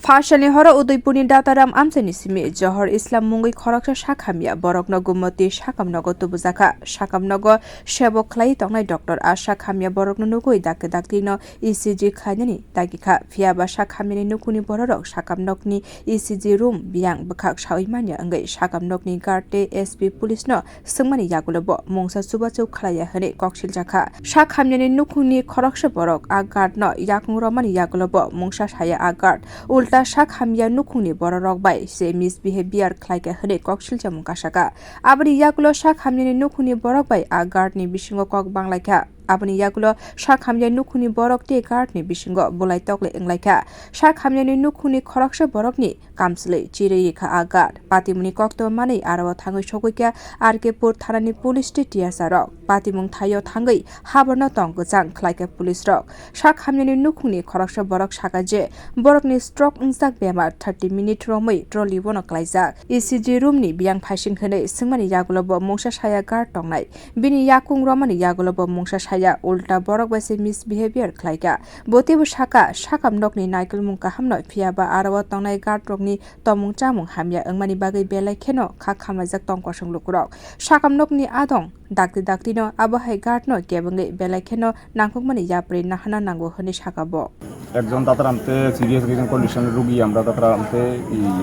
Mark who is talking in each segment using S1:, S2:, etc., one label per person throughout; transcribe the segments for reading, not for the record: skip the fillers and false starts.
S1: Phasalni horo Udaipurni dataram amsani simi Johor Islam mungui khoraksa Sakhamya borokno Gomati Sakham nogo bujagwi Sakham nogo sebo khlai tongnai doctor a Sakhamya borokno nugui daklino ECG khainani tagikha phiaba Sakhamni nukhungni borok Sakham nogni ECG room biang bukhak saoimanya angai Sakham nogni garte SP police no sungmani yagulo bo mungsa subachau khlaya hane koksil jakha Sakhamni nukhungni khoraksa borok a guard no yakung romani yagulo bo mungsa saya a guard ulta Sakhamya nukhungni borok bai se misbehavior khlaika hane koksil jamung kasaka abani yagulo Sakhamni nukhungni borok bai a guard ni bisingo kok banglaika abani yagulo Sakhamya nukhungni borok te guard ni bisingo bolai tokle englaika Sakhamya nukhungni khoraksa borok ni kamsle chirei kha a guard Patimungni kokto mani arawa thangoi sogoika Udaipur Tepania police TSR rok Patimung thayo thangai haborna tongkjang khlaika police rok Sakhamya nukhungni khoraksa borok saka je borokni stroke ungjak bemar 30 minute romoi trolley bono klaijak ECG room ni biang phasing khane singmani yagulo bo mungsa saya guard tongnai bini yakung romani yagulo bo mungsa saya ulta borok base misbehavior khlaika botebo saka Sakham nogni naikul mung kahamno phiaba arawa tongnai guard rokni tomung chamung hamya angmani bagai belai kheno kha khamajak tongkosung lukurok Sakham nogni adong dakti no abahai guard no kebangai belai kheno nangkukmani yapre nahana nango hone sakabo
S2: একজন দাতার আমতে serious কন্ডিশনের রোগী আমরা দাতার আমতে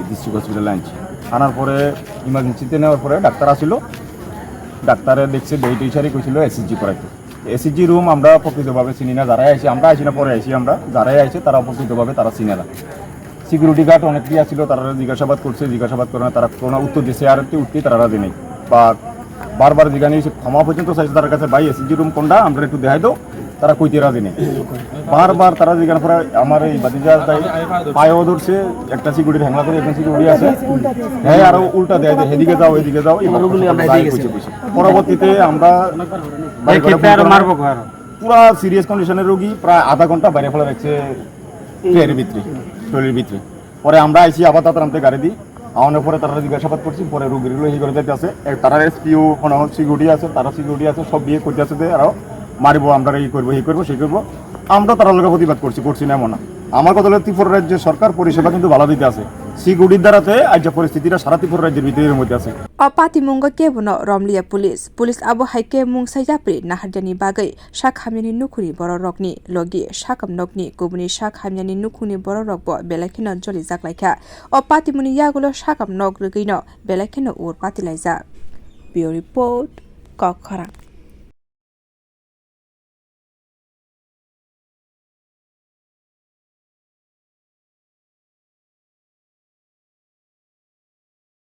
S2: district হসপিটালে আনছি আনার পরে ইমার্জেন্সিতে নেওয়ার পরে ডাক্তার আসিল ডাক্তারে দেখছে ডেট ইশারি কইছিল এসএসজি করাইতে এসএসজি রুম আমরা প্রকৃতভাবে চিনি না যারাই আইছি আমরা আইছি না পরে আইছি আমরা যারাই আইছে তারা প্রকৃতভাবে তারা চিনে না সিকিউরিটি গার্ড অনেকেই আসিল তারা জিজ্ঞাসাবাদ করছে জিজ্ঞাসাবাদ করে তারা কোনো উত্তর দিচ্ছে আর একটি উত্তরই তারা রাজি নেই বা বারবার জিজ্ঞাসা ক্ষমা পর্যন্ত চাইছে তার কাছে ভাই এসএসজি রুম কোনটা আমরা একটু দেখাই দাও তারা কইতে রাজি নেই বারবার তারা জিজ্ঞাসা করে আমার এই বাতিজা পায়েও ধরছে একটা সিকিউরিটি হ্যাংলা করে একটা সিকিউরিটি আছে হ্যাঁ আরো উল্টা দেয় এদিকে যাও এদিকে যাও পরবর্তীতে আমরা পুরা সিরিয়াস কন্ডিশনের রোগী প্রায় আধা ঘন্টা বাইরে ফেলে রাখছে ট্রেনের ভিতরে পরে আমরা আইসি আবার তাদের গাড়ি দিই আমাদের পরে তারা জিজ্ঞাসাবাদ করছি পরে রোগীগুলো এই করে দিতে আছে তারা এসপিও কোনো সিকিউরিটি আছে তারা সিকিউরিটি আছে সব বিয়ে করতে আছে আরো মারিব আমরা এই করবো সেই করবো আমরা তার লোকের প্রতিবাদ করছি না এমন না আমার কথা হলো ত্রিপুরা রাজ্যের সরকার পরিষেবা কিন্তু ভালো দিতে আছে সিকিউরিটির দ্বারাতে আজ যে পরিস্থিতিটা সারা ত্রিপুরা রাজ্যের ভিতরের মধ্যে আছে
S1: Patimung ke bono romlia police abo haike mung sayapri naharjani bagai Sakhamni nukhuni borokni logi Sakham nogni kubuni Sakhamni nukhuni borok bo belaikino joli jaklaika Patimungni yagulo Sakham nog rwgwi no belaikino urpatilaijak Bureau report Kokkhara